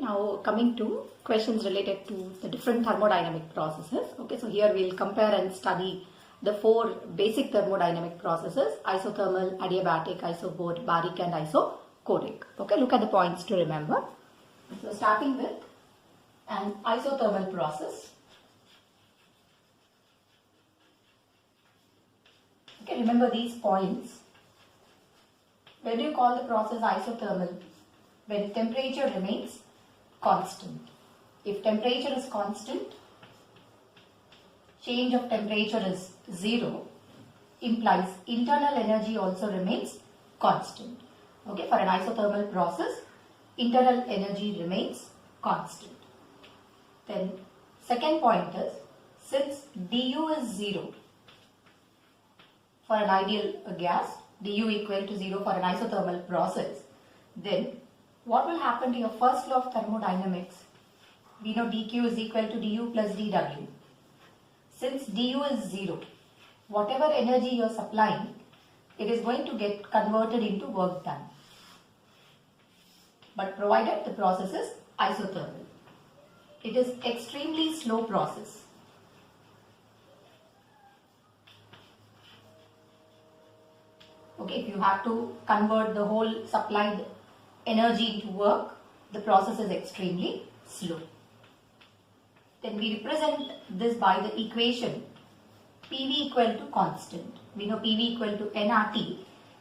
Now coming to questions related to the different thermodynamic processes. Okay, so here we'll compare and study the four basic thermodynamic processes: isothermal, adiabatic, isobaric and isochoric. Okay, look at the points to remember. So starting with an isothermal process. Okay, remember these points. When do you call the process isothermal? When temperature remains constant. If temperature is constant, change of temperature is 0, implies internal energy also remains constant. Okay, for an isothermal process, internal energy remains constant. Then second point is, since du is 0 for an ideal gas, du equal to 0 for an isothermal process, then what will happen to your first law of thermodynamics? We know dq is equal to du plus dw. Since du is 0, whatever energy you are supplying, it is going to get converted into work done. But provided the process is isothermal. It is extremely slow process. Okay, if you have to convert the whole supplied energy into work, the process is extremely slow. Then we represent this by the equation PV equal to constant. We know PV equal to nRT.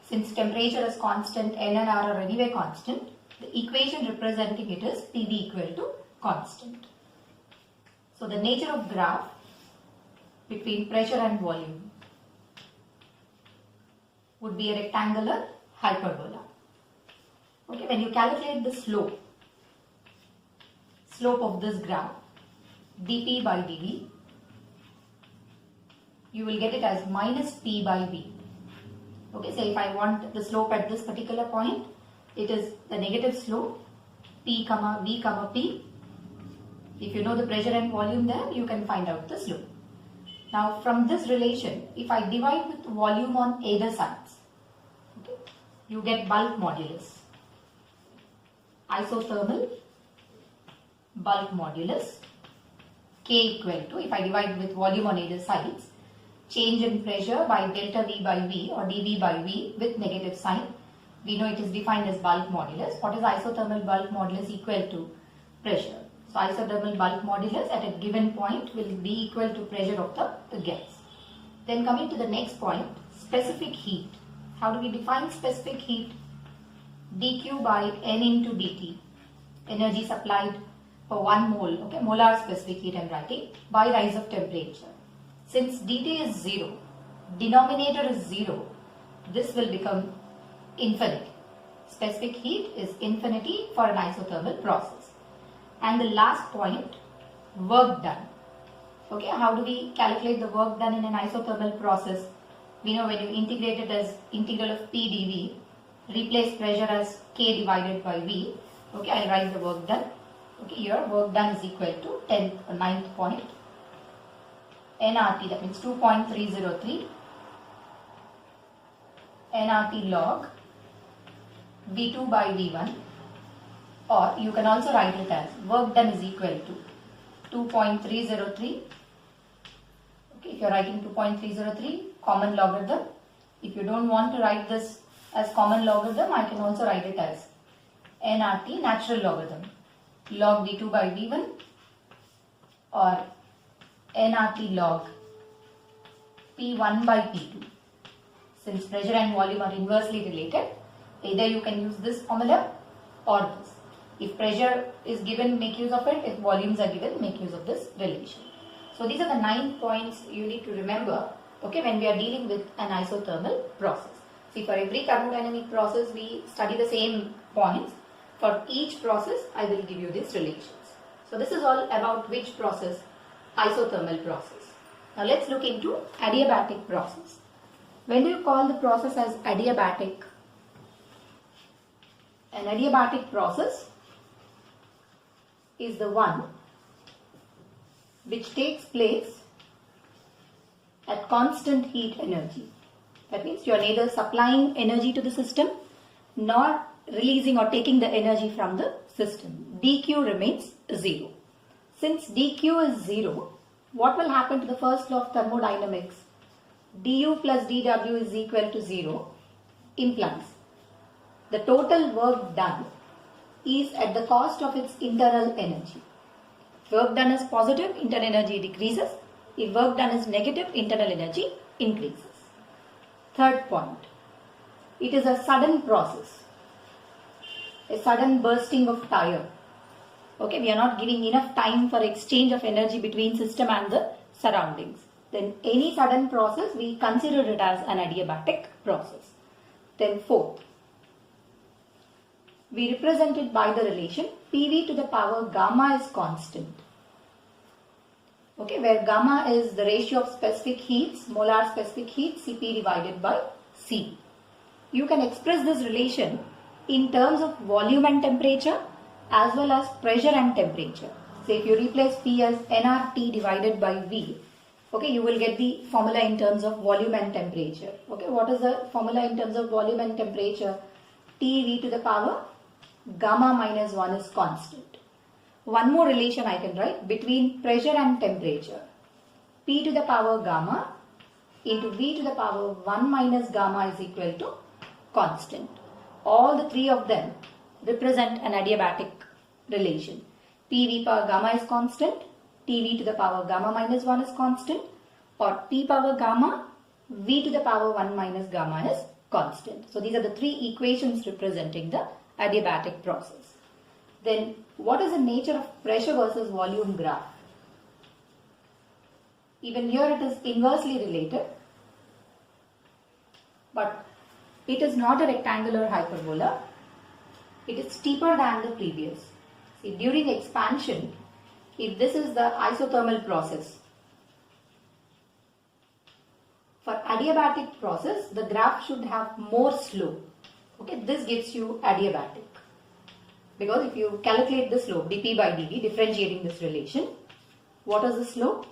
Since temperature is constant, N and R are anyway constant, the equation representing it is PV equal to constant. So the nature of graph between pressure and volume would be a rectangular hyperbola. Okay, when you calculate the slope of this graph, dP by dV, you will get it as minus P by V. Okay, so if I want the slope at this particular point, it is the negative slope, P comma V comma P. If you know the pressure and volume there, you can find out the slope. Now from this relation, if I divide with volume on either sides, okay, you get bulk modulus. Isothermal bulk modulus K equal to, if I divide with volume on either sides, change in pressure by delta V by V or dV by V with negative sign. We know it is defined as bulk modulus. What is isothermal bulk modulus? Equal to pressure. So isothermal bulk modulus at a given point will be equal to pressure of the gas. Then coming to the next point, specific heat. How do we define specific heat? dQ by N into dt. Energy supplied for 1 mole, okay, molar specific heat I am writing, by rise of temperature. Since dt is 0, denominator is 0, this will become infinity. Specific heat is infinity for an isothermal process. And the last point, work done. Okay, how do we calculate the work done in an isothermal process? We know when you integrate it as integral of P dV, replace pressure as K divided by V. Okay, I'll write the work done. Okay, here work done is equal to 9th point nRT, that means 2.303 nRT log V2 by V1, or you can also write it as work done is equal to 2.303. Okay, if you are writing 2.303 common logarithm, if you don't want to write this as common logarithm, I can also write it as nRT natural logarithm log V2 by V1 or nRT log P1 by P2. Since pressure and volume are inversely related, either you can use this formula or this. If pressure is given, make use of it. If volumes are given, make use of this relation. So these are the 9 points you need to remember, okay, when we are dealing with an isothermal process. See, for every thermodynamic process, we study the same points. For each process, I will give you these relations. So this is all about which process? Isothermal process. Now let's look into adiabatic process. When do you call the process as adiabatic? An adiabatic process is the one which takes place at constant heat energy. That means you are neither supplying energy to the system nor releasing or taking the energy from the system. dq remains 0. Since dq is 0, what will happen to the first law of thermodynamics? du plus dw is equal to 0 implies the total work done is at the cost of its internal energy. If work done is positive, internal energy decreases. If work done is negative, internal energy increases. Third point, it is a sudden process, a sudden bursting of tire. Okay, we are not giving enough time for exchange of energy between system and the surroundings. Then any sudden process, we consider it as an adiabatic process. Then fourth, we represent it by the relation PV to the power gamma is constant. Okay, where gamma is the ratio of specific heats, molar specific heat, Cp divided by C. You can express this relation in terms of volume and temperature as well as pressure and temperature. So if you replace P as nRT divided by V, okay, you will get the formula in terms of volume and temperature. Okay, what is the formula in terms of volume and temperature? TV to the power gamma minus 1 is constant. One more relation I can write between pressure and temperature. P to the power gamma into V to the power 1 minus gamma is equal to constant. All the three of them represent an adiabatic relation. PV power gamma is constant, TV to the power gamma minus 1 is constant, or P power gamma, V to the power 1 minus gamma is constant. So these are the three equations representing the adiabatic process. Then what is the nature of pressure versus volume graph? Even here it is inversely related, but it is not a rectangular hyperbola. It is steeper than the previous. See, during expansion, if this is the isothermal process, for adiabatic process, the graph should have more slope. Okay, this gives you adiabatic. Because if you calculate the slope, dP by dV, differentiating this relation, what is the slope?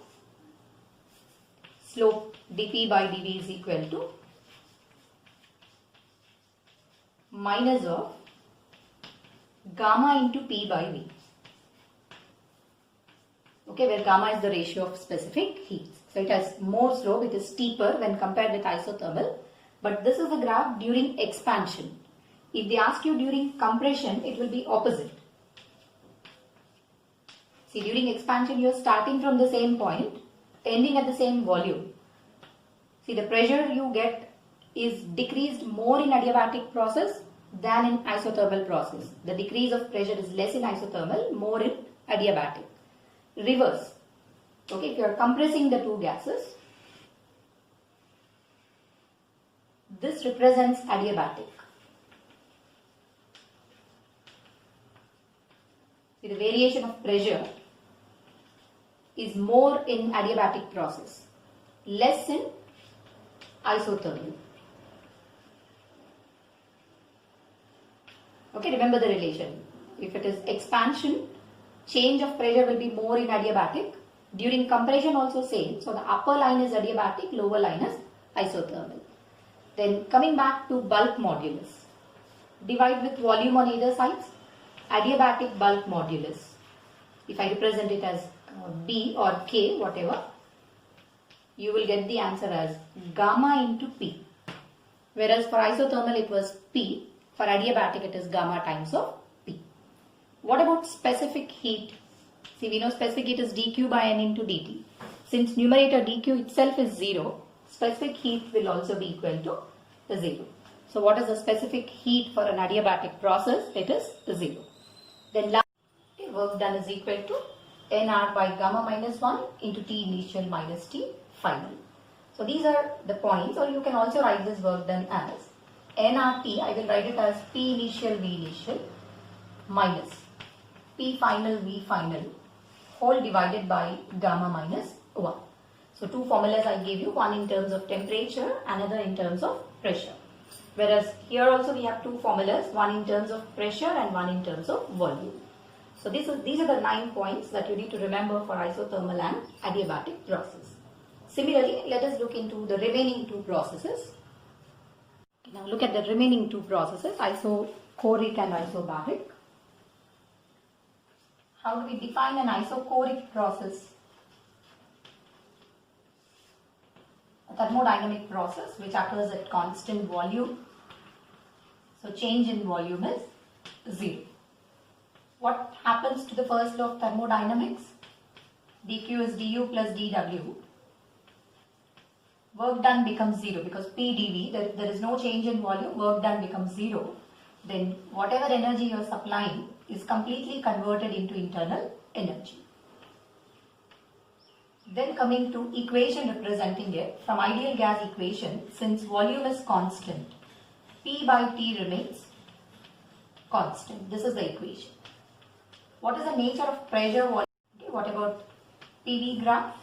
Slope dP by dV is equal to minus of gamma into P by V. Okay, where gamma is the ratio of specific heats. So it has more slope, it is steeper when compared with isothermal. But this is the graph during expansion. If they ask you during compression, it will be opposite. See, during expansion, you are starting from the same point, ending at the same volume. See, the pressure you get is decreased more in adiabatic process than in isothermal process. The decrease of pressure is less in isothermal, more in adiabatic. Reverse. Okay, if you are compressing the two gases, this represents adiabatic. See, the variation of pressure is more in adiabatic process, less in isothermal. Okay, remember the relation. If it is expansion, change of pressure will be more in adiabatic. During compression also same. So the upper line is adiabatic, lower line is isothermal. Then coming back to bulk modulus. Divide with volume on either sides. Adiabatic bulk modulus. If I represent it as B or K, whatever, you will get the answer as gamma into P. Whereas for isothermal it was P. For adiabatic it is gamma times of P. What about specific heat? See, we know specific heat is dQ by N into dt. Since numerator dQ itself is 0, specific heat will also be equal to 0. So what is the specific heat for an adiabatic process? It is 0. Then last work done is equal to nR by gamma minus 1 into T initial minus T final. So these are the points, or you can also write this work done as nRT. I will write it as P initial V initial minus P final V final whole divided by gamma minus 1. So two formulas I gave you, one in terms of temperature, another in terms of pressure. Whereas here also we have two formulas, one in terms of pressure and one in terms of volume. So these are the 9 points that you need to remember for isothermal and adiabatic process. Similarly, let us look into the remaining two processes. Now look at the remaining two processes, isochoric and isobaric. how do we define an isochoric process? A thermodynamic process which occurs at constant volume. So change in volume is 0. What happens to the first law of thermodynamics? dq is du plus dw. Work done becomes 0 because P dV, there is no change in volume, work done becomes 0. Then whatever energy you are supplying is completely converted into internal energy. Then coming to equation representing it, from ideal gas equation, since volume is constant, P by T remains constant. This is the equation. What is the nature of pressure volume? Okay, what about PV graph?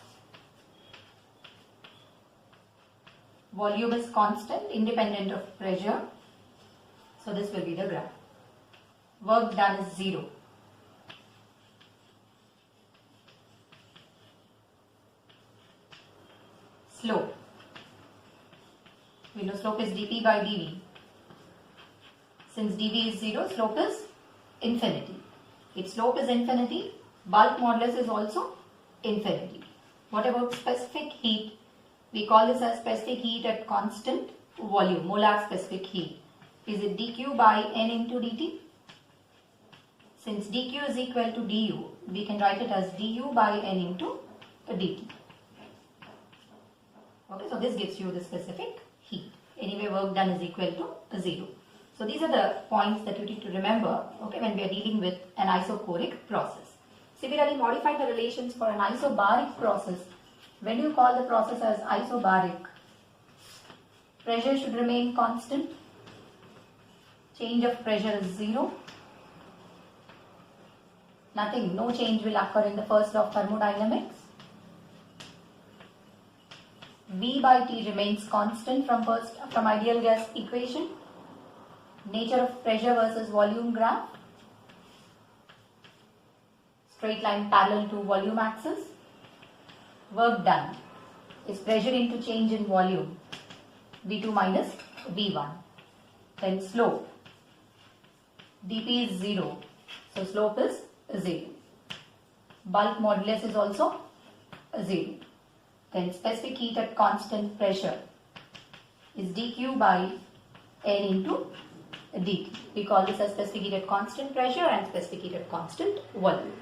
Volume is constant, independent of pressure. So this will be the graph. Work done is 0. Slope. We know slope is dP by dV. Since dV is 0, slope is infinity. If slope is infinity, bulk modulus is also infinity. What about specific heat? We call this as specific heat at constant volume, molar specific heat. Is it dQ by N into dt? Since dQ is equal to du, we can write it as du by N into dt. Okay, so this gives you the specific heat. Anyway, work done is equal to 0. So these are the points that you need to remember, okay, when we are dealing with an isochoric process. Similarly, modify the relations for an isobaric process. When you call the process as isobaric, pressure should remain constant. Change of pressure is 0. Nothing, no change will occur in the first law of thermodynamics. V by T remains constant from ideal gas equation. Nature of pressure versus volume graph. Straight line parallel to volume axis. Work done is pressure into change in volume, V2 minus V1. Then slope, dP is 0, so slope is 0. Bulk modulus is also 0. Then specific heat at constant pressure is dQ by N into dt. We call this as specific heat at constant pressure and specific heat at constant volume.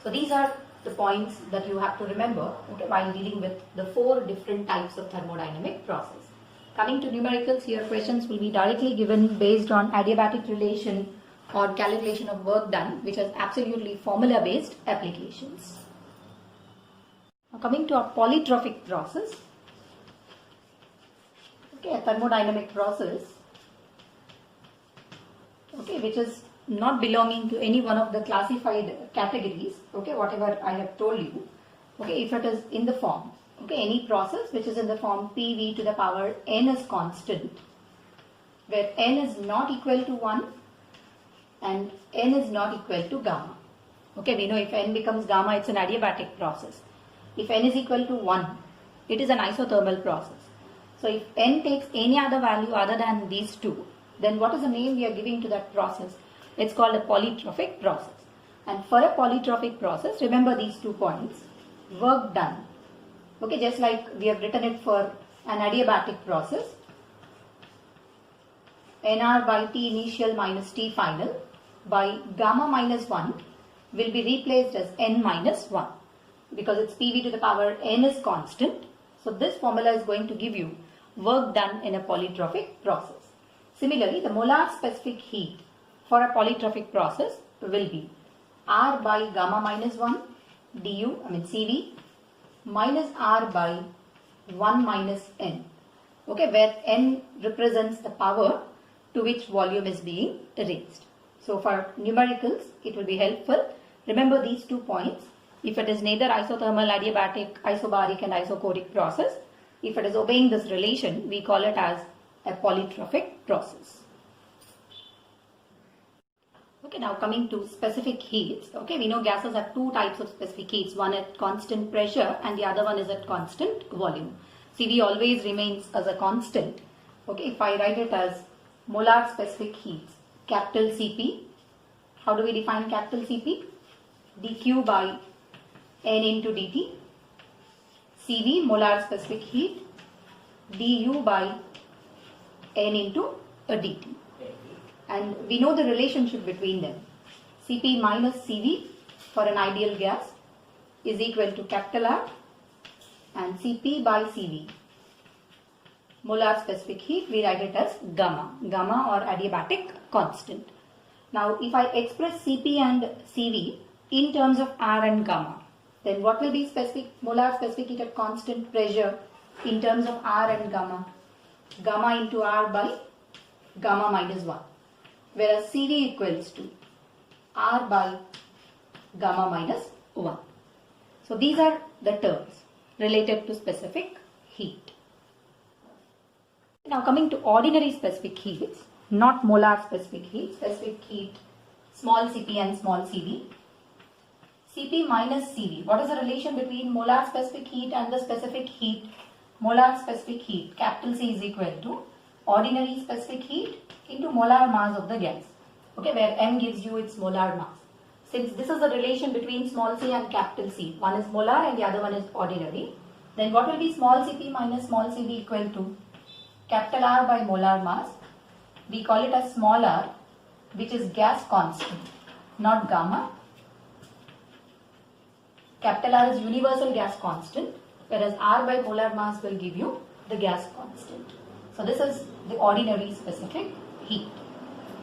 So these are the points that you have to remember, okay, while dealing with the 4 different types of thermodynamic process. Coming to numericals, here questions will be directly given based on adiabatic relation or calculation of work done, which has absolutely formula based applications. Now coming to a polytrophic process, okay, a thermodynamic process, okay, which is not belonging to any one of the classified categories, okay, whatever I have told you, okay, if it is in the form, okay, any process which is in the form PV to the power N is constant, where N is not equal to 1 and N is not equal to gamma. Okay, we know if N becomes gamma, it's an adiabatic process. If N is equal to 1, it is an isothermal process. So if N takes any other value other than these two, then what is the name we are giving to that process? It's called a polytrophic process. And for a polytrophic process, remember these 2 points. Work done. Okay, just like we have written it for an adiabatic process. Nr by T initial minus T final by gamma minus 1 will be replaced as N minus 1. Because it's PV to the power N is constant. So this formula is going to give you work done in a polytrophic process. Similarly, the molar specific heat for a polytrophic process will be R by gamma minus 1 du, Cv, minus R by 1 minus N. Okay, where N represents the power to which volume is being raised. So for numericals, it will be helpful. Remember these 2 points. If it is neither isothermal, adiabatic, isobaric and isochoric process, if it is obeying this relation, we call it as a polytrophic process. Okay, now coming to specific heats. Okay, we know gases have 2 types of specific heats. One at constant pressure and the other one is at constant volume. Cv always remains as a constant. Okay, if I write it as molar specific heats, capital Cp. How do we define capital Cp? dq by n into dt, Cv molar specific heat du by n into a dt. And we know the relationship between them. Cp minus Cv for an ideal gas is equal to capital R, and Cp by Cv molar specific heat, we write it as gamma or adiabatic constant. Now if I express Cp and Cv in terms of R and gamma, then what will be molar specific heat at constant pressure in terms of R and gamma? Gamma into R by gamma minus 1, whereas Cv equals to R by gamma minus 1. So these are the terms related to specific heat. Now coming to ordinary specific heats, not molar specific heat, small cp and small cv. Cp minus Cv. What is the relation between molar specific heat and the specific heat? Molar specific heat, capital C, is equal to ordinary specific heat into molar mass of the gas. Okay, where m gives you its molar mass. Since this is the relation between small c and capital C, one is molar and the other one is ordinary, then what will be small cp minus small cv equal to? Capital R by molar mass. We call it as small r, which is gas constant, not gamma. Capital R is universal gas constant, whereas R by molar mass will give you the gas constant. So this is the ordinary specific heat.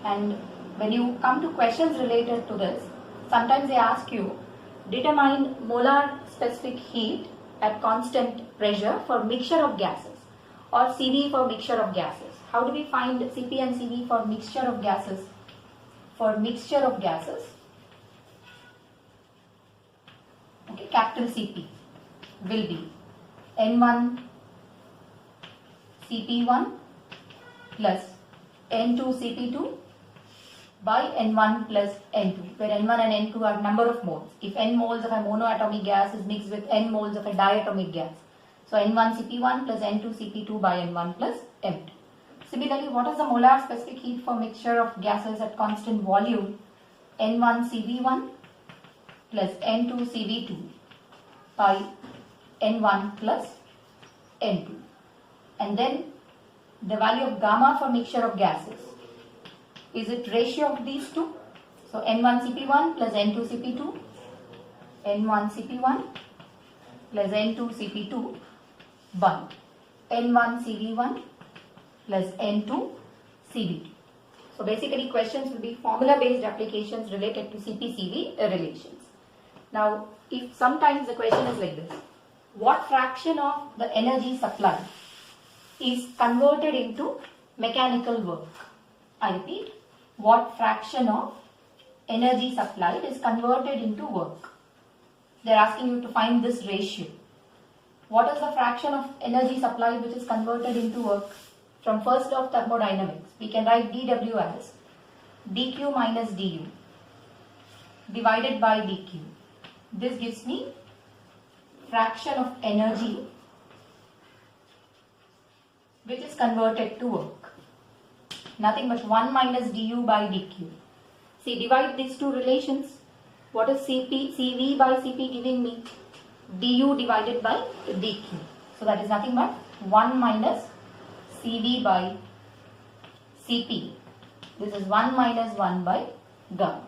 And when you come to questions related to this, sometimes they ask you, determine molar specific heat at constant pressure for mixture of gases, or Cv for mixture of gases. How do we find Cp and Cv for mixture of gases? For mixture of gases, okay, capital Cp will be N1 Cp1 plus N2 Cp2 by N1 plus N2, where N1 and N2 are number of moles. If N moles of a monoatomic gas is mixed with N moles of a diatomic gas, so N1 Cp1 plus N2 Cp2 by N1 plus M2. Similarly, what is the molar specific heat for mixture of gases at constant volume? N1 Cv1 plus N2 Cv2 by N1 plus N2. And then the value of gamma for mixture of gases. Is it ratio of these two? So N1 Cp1 plus N2 Cp2, N1 Cp1 plus N2 Cp2 by N1 Cv1 plus N2 Cv2. So basically questions will be formula based applications related to Cp-Cv relations. Now if sometimes the question is like this, what fraction of the energy supply is converted into mechanical work? I repeat, what fraction of energy supplied is converted into work? They are asking you to find this ratio. What is the fraction of energy supplied which is converted into work? From first law of thermodynamics, we can write dW as dq minus du divided by dq. This gives me fraction of energy which is converted to work. Nothing but 1 minus du by dq. See, divide these two relations. What is Cv by Cp giving me? Du divided by dq. So that is nothing but 1 minus Cv by Cp. This is 1 minus 1 by gamma.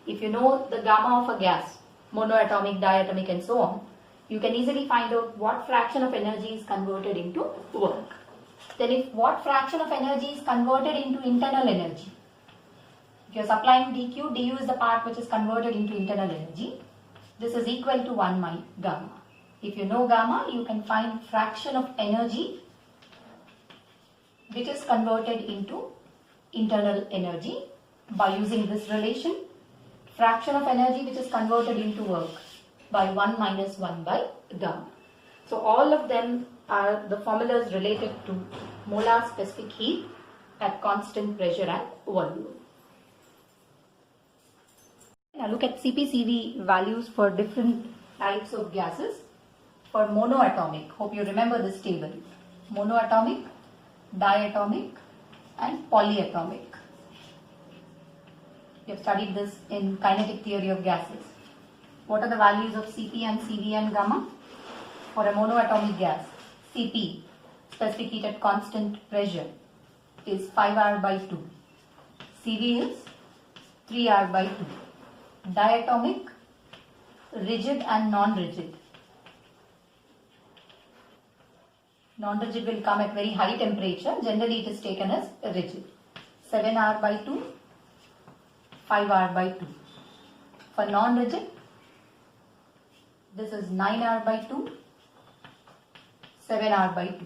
If you know the gamma of a gas, monoatomic, diatomic and so on, you can easily find out what fraction of energy is converted into work. Then if what fraction of energy is converted into internal energy, if you are supplying dq, du is the part which is converted into internal energy, this is equal to 1 minus gamma. If you know gamma, you can find fraction of energy which is converted into internal energy by using this relation, fraction of energy which is converted into work by 1 minus 1 by gamma. So all of them are the formulas related to molar specific heat at constant pressure and volume. Now look at Cp-Cv values for different types of gases. For monoatomic, hope you remember this table. Monoatomic, diatomic and polyatomic. You have studied this in kinetic theory of gases. What are the values of Cp and Cv and gamma? For a monoatomic gas, Cp, specific heat at constant pressure, is 5R by 2. Cv is 3R by 2. Diatomic, rigid and non-rigid. Non-rigid will come at very high temperature. Generally it is taken as rigid. 7R by 2, 5R by 2. For non-rigid, this is 9R by 2, 7R by 2.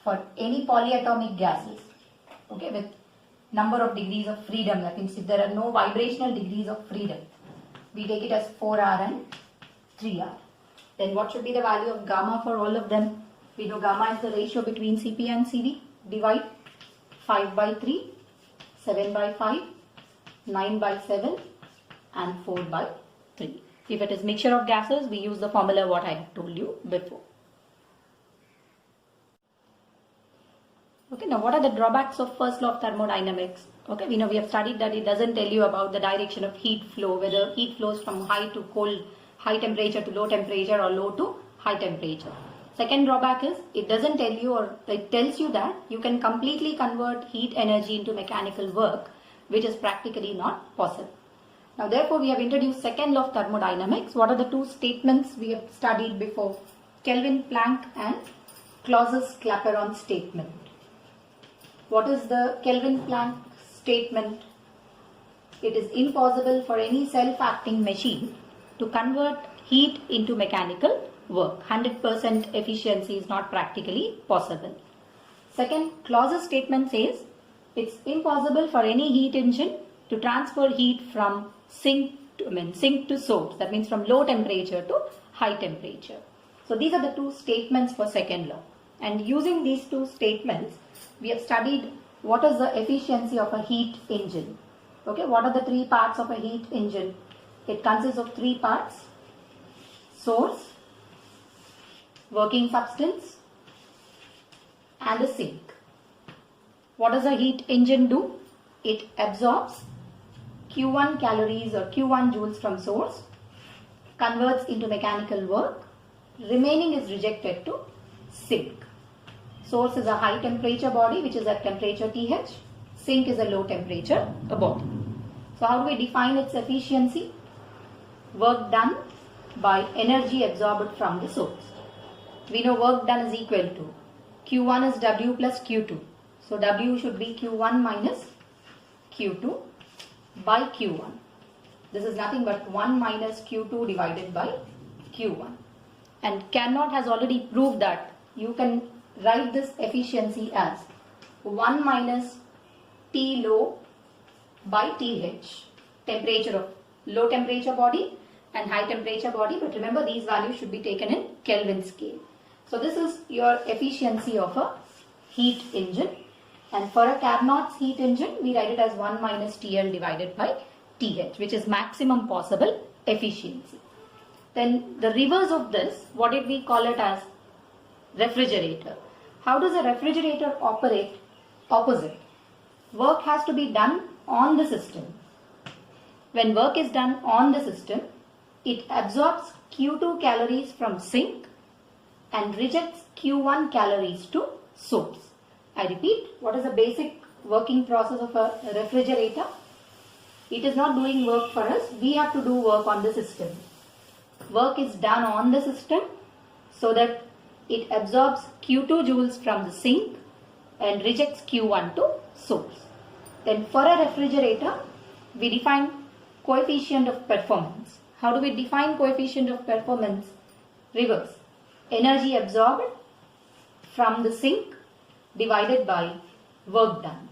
For any polyatomic gases, okay, with number of degrees of freedom, that means if there are no vibrational degrees of freedom, we take it as 4R and 3R. Then what should be the value of gamma for all of them? We know gamma is the ratio between Cp and Cv. Divide 5 by 3, 7 by 5, 9 by 7 and 4 by 3. If it is mixture of gases, we use the formula what I have told you before. Okay, now what are the drawbacks of first law of thermodynamics? Okay, we know we have studied that it doesn't tell you about the direction of heat flow, whether heat flows from high to cold, high temperature to low temperature or low to high temperature. Second drawback is it doesn't tell you, or it tells you that you can completely convert heat energy into mechanical work, which is practically not possible. Now therefore we have introduced second law of thermodynamics. What are the two statements we have studied before? Kelvin-Planck and Clausius-Clapeyron statement. What is the Kelvin-Planck statement? It is impossible for any self-acting machine to convert heat into mechanical work. 100% efficiency is not practically possible. Second, Clausius statement says it's impossible for any heat engine to transfer heat from sink to source. That means from low temperature to high temperature. So these are the two statements for second law. And using these two statements, we have studied what is the efficiency of a heat engine. Okay, what are the three parts of a heat engine? It consists of three parts: source, working substance and a sink. What does a heat engine do? It absorbs Q1 calories or Q1 joules from source, converts into mechanical work, remaining is rejected to sink. Source is a high temperature body which is at temperature TH. Sink is a low temperature body. So how do we define its efficiency? Work done by energy absorbed from the source. We know work done is equal to Q1 is W plus Q2. So W should be Q1 minus Q2 by Q1. This is nothing but 1 minus Q2 divided by Q1. And Carnot has already proved that you can write this efficiency as 1 minus T low by TH, temperature of low temperature body and high temperature body, but remember these values should be taken in Kelvin scale. So this is your efficiency of a heat engine, and for a Carnot's heat engine we write it as 1 minus TL divided by TH, which is maximum possible efficiency. Then the reverse of this, what did we call it as? Refrigerator. How does a refrigerator operate? Opposite. Work has to be done on the system. When work is done on the system, it absorbs Q2 calories from sink and rejects Q1 calories to source. I repeat, what is the basic working process of a refrigerator? It is not doing work for us. We have to do work on the system. Work is done on the system so that it absorbs Q2 joules from the sink and rejects Q1 to source. Then for a refrigerator, we define coefficient of performance. How do we define coefficient of performance? Reverse. Energy absorbed from the sink divided by work done.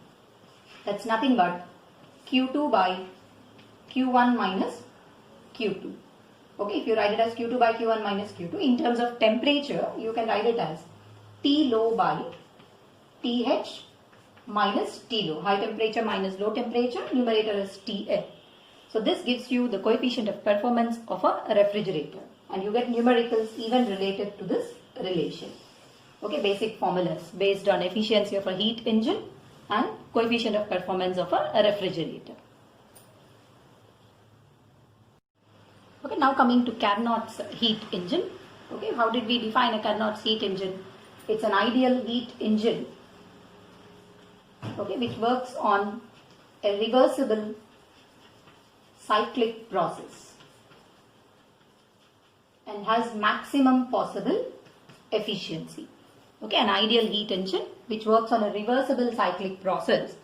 That's nothing but Q2 by Q1 minus Q2. Okay, if you write it as Q2 by Q1 minus Q2, in terms of temperature, you can write it as T low by TH minus T low. High temperature minus low temperature, numerator is TL. So this gives you the coefficient of performance of a refrigerator, and you get numericals even related to this relation. Okay, basic formulas based on efficiency of a heat engine and coefficient of performance of a refrigerator. Okay, now coming to Carnot's heat engine. Okay, how did we define a Carnot's heat engine? It's an ideal heat engine, okay, which works on a reversible cyclic process and has maximum possible efficiency. Okay, an ideal heat engine which works on a reversible cyclic process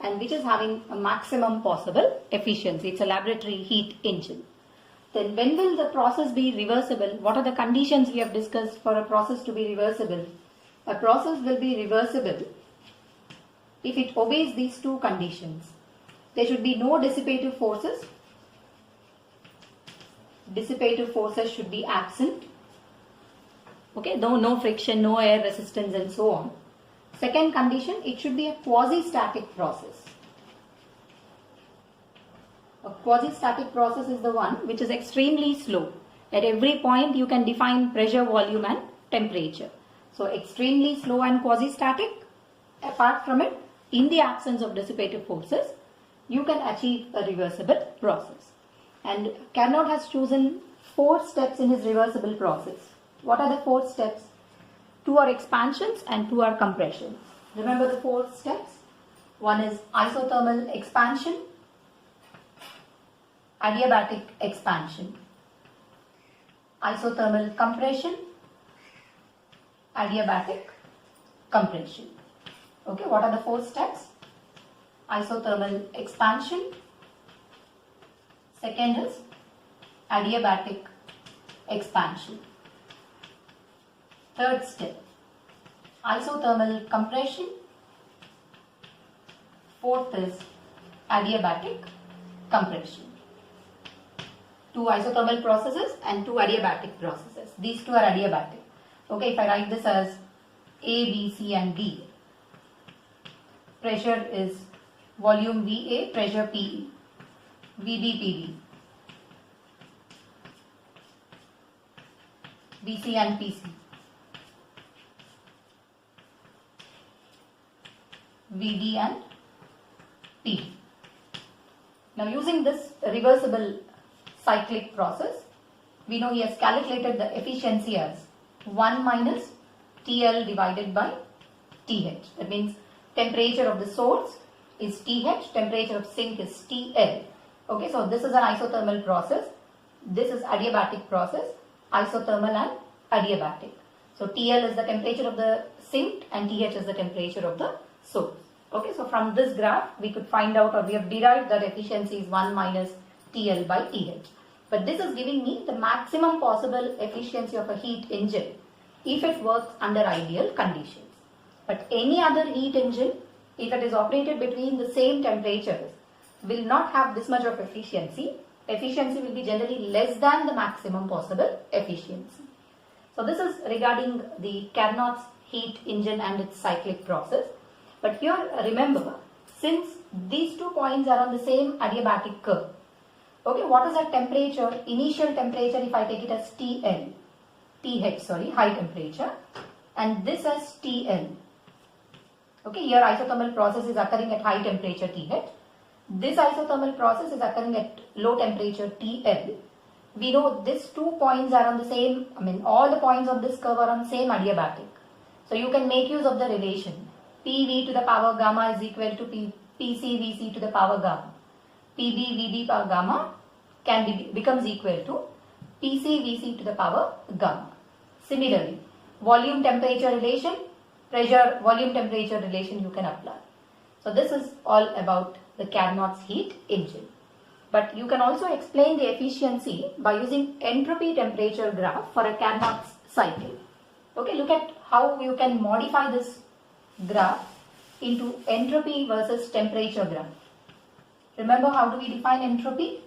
and which is having a maximum possible efficiency. It's a laboratory heat engine. Then when will the process be reversible? What are the conditions we have discussed for a process to be reversible? A process will be reversible if it obeys these two conditions. There should be no dissipative forces. Dissipative forces should be absent. Okay, no friction, no air resistance and so on. Second condition, it should be a quasi-static process. A quasi-static process is the one which is extremely slow. At every point you can define pressure, volume and temperature. So extremely slow and quasi-static. Apart from it, in the absence of dissipative forces, you can achieve a reversible process. And Carnot has chosen 4 steps in his reversible process. What are the 4 steps? 2 are expansions and 2 are compressions. Remember the 4 steps? One is isothermal expansion, adiabatic expansion, isothermal compression, adiabatic compression. Okay, what are the 4 steps? Isothermal expansion, second is adiabatic expansion. Third step, isothermal compression. Fourth is adiabatic compression. 2 isothermal processes and 2 adiabatic processes. These 2 are adiabatic. Okay, if I write this as A, B, C and D, pressure is volume VA, pressure PE, VB, PD, BC and PC, VD and PD. Now using this reversible cyclic process, we know he has calculated the efficiency as 1 minus TL divided by TH. That means temperature of the source is TH, temperature of sink is TL. Okay, so this is an isothermal process. This is adiabatic process, isothermal and adiabatic. So TL is the temperature of the sink and TH is the temperature of the source. Okay, so from this graph we could find out, or we have derived that efficiency is 1 minus TL by TH. But this is giving me the maximum possible efficiency of a heat engine if it works under ideal conditions. But any other heat engine, if it is operated between the same temperatures, will not have this much of efficiency. Efficiency will be generally less than the maximum possible efficiency. So this is regarding the Carnot's heat engine and its cyclic process. But here remember, since these 2 points are on the same adiabatic curve, okay, what is the temperature, initial temperature if I take it as TL, high temperature, and this as TL. Okay, here isothermal process is occurring at high temperature TH. This isothermal process is occurring at low temperature TL. We know these 2 points are on the same, all the points of this curve are on the same adiabatic. So you can make use of the relation. PV to the power gamma is equal to PC VC to the power gamma. PB VB power gamma becomes equal to PC VC to the power gamma. Similarly, volume temperature relation, pressure volume temperature relation you can apply. So this is all about the Carnot's heat engine. But you can also explain the efficiency by using entropy temperature graph for a Carnot's cycle. Okay, look at how you can modify this graph into entropy versus temperature graph. Remember, how do we define entropy?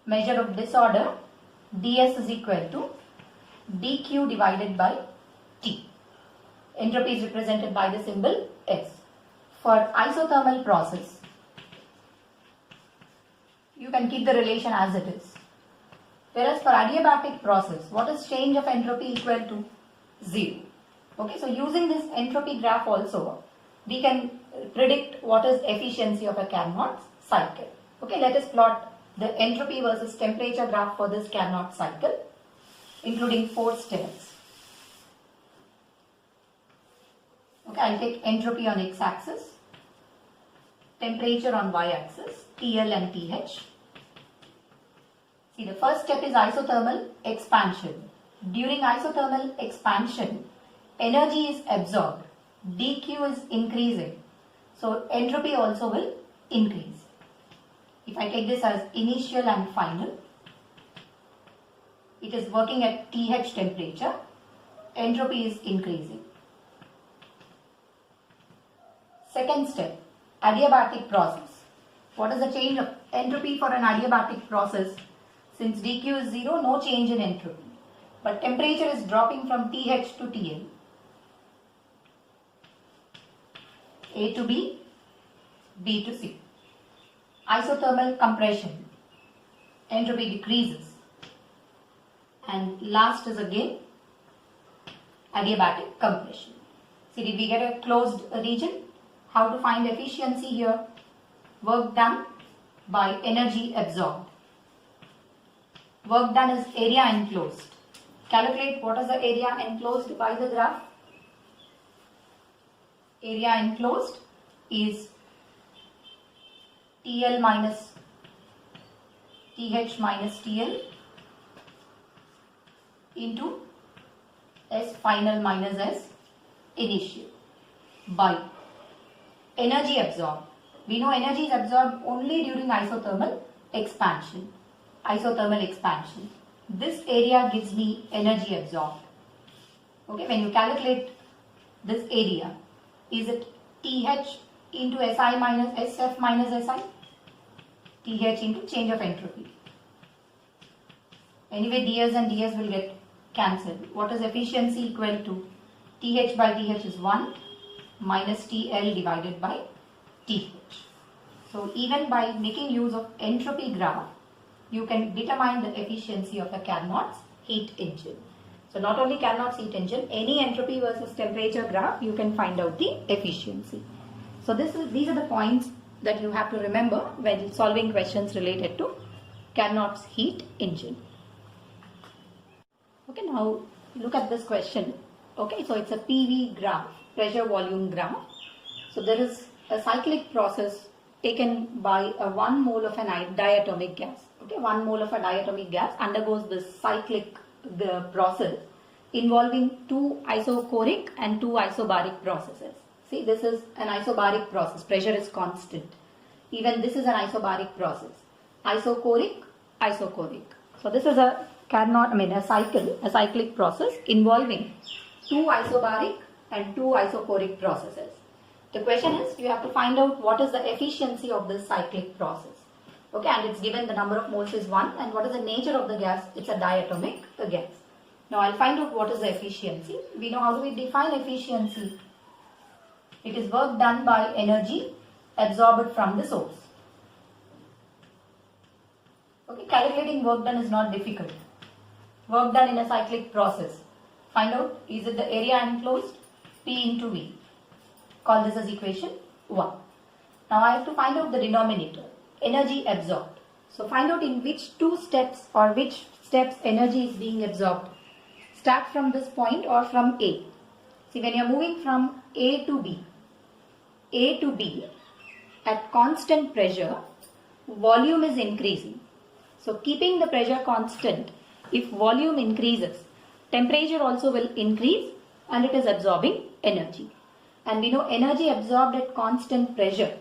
Measure of disorder, ds is equal to dq divided by T. Entropy is represented by the symbol S. For isothermal process, you can keep the relation as it is. Whereas for adiabatic process, what is change of entropy equal to? 0. Okay, so using this entropy graph also, we can predict what is efficiency of a Carnot's cycle. Okay, let us plot the entropy versus temperature graph for this Carnot cycle, including 4 steps. Okay, I'll take entropy on x-axis, temperature on y-axis, TL and TH. See, the first step is isothermal expansion. During isothermal expansion, energy is absorbed, dq is increasing, so entropy also will increase. If I take this as initial and final, it is working at TH temperature, entropy is increasing. Second step, adiabatic process. What is the change of entropy for an adiabatic process? Since dq is 0, no change in entropy. But temperature is dropping from TH to TL. A to B, B to C. Isothermal compression. Entropy decreases. And last is again adiabatic compression. See, did we get a closed region? How to find efficiency here? Work done by energy absorbed. Work done is area enclosed. Calculate what is the area enclosed by the graph. Area enclosed is TL minus TH minus TL into S final minus S initial by energy absorbed. We know energy is absorbed only during isothermal expansion. Isothermal expansion. This area gives me energy absorbed. Okay, when you calculate this area, is it TH into SI minus SF minus SI? TH into change of entropy. Anyway, DS and DS will get cancelled. What is efficiency equal to? TH by TH is 1 minus TL divided by TH. So even by making use of entropy graph, you can determine the efficiency of the Carnot's heat engine. So not only Carnot's heat engine, any entropy versus temperature graph, you can find out the efficiency. So these are the points that you have to remember when solving questions related to Carnot's heat engine. Okay, now look at this question. Okay, so it's a PV graph, pressure volume graph. So there is a cyclic process taken by a 1 mole of an diatomic gas. Okay, 1 mole of a diatomic gas undergoes this cyclic process involving 2 isochoric and 2 isobaric processes. See, this is an isobaric process. Pressure is constant. Even this is an isobaric process. Isochoric, isochoric. So this is a cyclic process involving 2 isobaric and 2 isochoric processes. The question is, you have to find out what is the efficiency of this cyclic process. Okay, and it's given the number of moles is 1, and what is the nature of the gas? It's a diatomic gas. Now I'll find out what is the efficiency. We know how do we define efficiency. It is work done by energy absorbed from the source. Okay, calculating work done is not difficult. Work done in a cyclic process. Find out, is it the area enclosed? P into V. Call this as equation 1. Now I have to find out the denominator, energy absorbed. So find out in which 2 steps or which steps energy is being absorbed. Start from this point or from A. See, when you are moving from A to B at constant pressure, volume is increasing. So keeping the pressure constant, if volume increases, temperature also will increase and it is absorbing energy. And we know energy absorbed at constant pressure.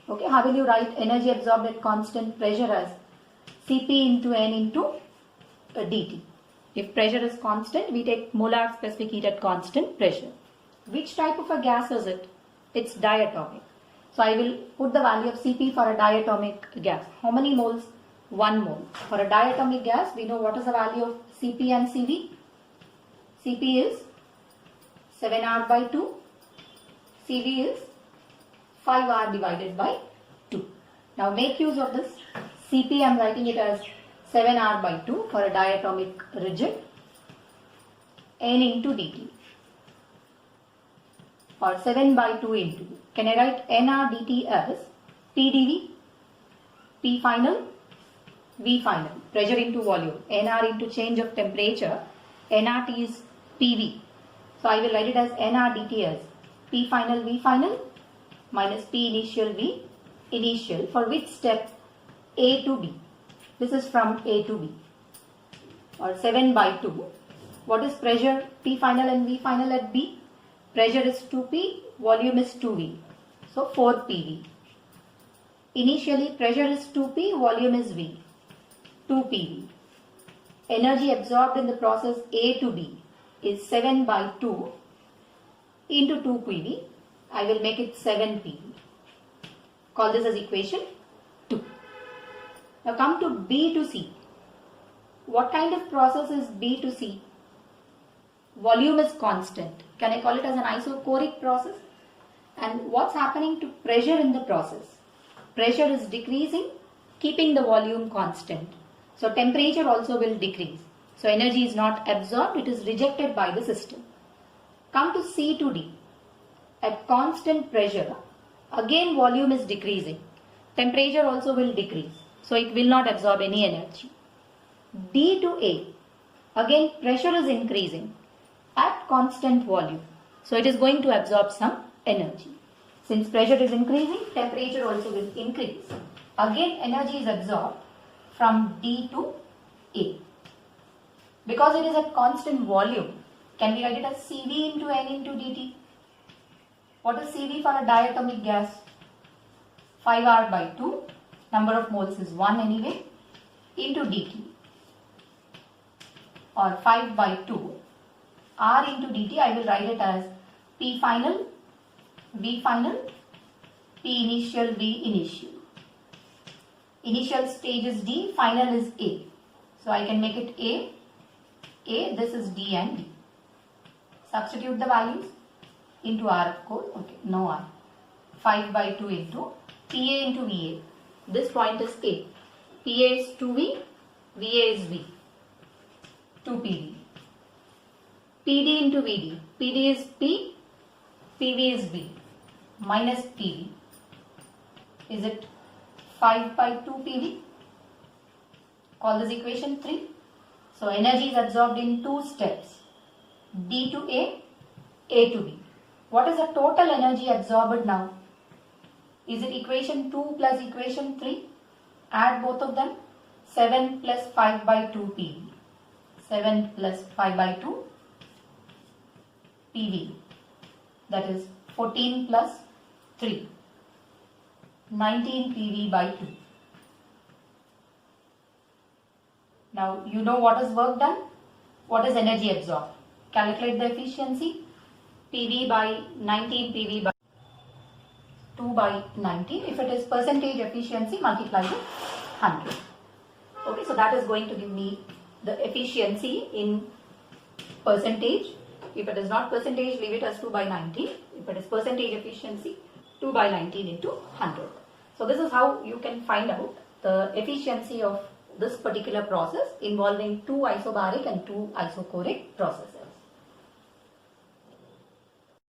Okay, how will you write energy absorbed at constant pressure as Cp into N into dt. If pressure is constant, we take molar specific heat at constant pressure. Which type of a gas is it? It's diatomic. So I will put the value of Cp for a diatomic gas. How many moles? 1 mole. For a diatomic gas, we know what is the value of Cp and Cv. Cp is 7R by 2. Cv is 5R divided by 2. Now make use of this. Cp, I am writing it as 7R by 2 for a diatomic rigid. N into dt. Or 7 by 2 into. Can I write nR dt as P dV, P final, V final, pressure into volume, Nr into change of temperature, Nrt is PV. So I will write it as Nr dt as P final V final minus P initial V initial for which step? A to B. This is from A to B, or 7 by 2. What is pressure P final and V final at B? Pressure is 2P, volume is 2V. So 4 PV. Initially pressure is 2P, volume is V. 2 PV. Energy absorbed in the process A to B is 7 by 2 into 2 PV. I will make it 7 PV. Call this as equation 2. Now come to B to C. What kind of process is B to C? Volume is constant. Can I call it as an isochoric process? And what's happening to pressure in the process? Pressure is decreasing, keeping the volume constant. So temperature also will decrease. So energy is not absorbed, it is rejected by the system. Come to C to D. At constant pressure, again volume is decreasing. Temperature also will decrease. So it will not absorb any energy. D to A. Again pressure is increasing at constant volume. So it is going to absorb some energy. Since pressure is increasing, temperature also will increase. Again energy is absorbed from D to A. Because it is at constant volume, can we write it as Cv into N into dt? What is Cv for a diatomic gas? 5R by 2, number of moles is 1 anyway, into dt, or 5 by 2. R into dt, I will write it as P final, V final, P initial, V initial. Initial stage is D, final is A. So I can make it A, this is D and D. Substitute the values into R of course, okay, no R. 5 by 2 into PA into VA. This point is A. PA is 2V, VA is V. 2 PV. PD into VD. PD is P, PV is V. Minus PV. Is it 5 by 2 PV? Call this equation 3. So energy is absorbed in 2 steps. D to A to B. What is the total energy absorbed now? Is it equation 2 plus equation 3? Add both of them. 7 plus 5 by 2 PV. 7 plus 5 by 2 PV. That is 14 plus 3. 19 PV by 2. Now you know what is work done? What is energy absorbed? Calculate the efficiency. PV by 19 PV by 2 by 19. If it is percentage efficiency, multiply with 100. Okay, so that is going to give me the efficiency in percentage. If it is not percentage, leave it as 2 by 19. If it is percentage efficiency, 2 by 19 into 100. So this is how you can find out the efficiency of this particular process involving 2 isobaric and 2 isochoric processes.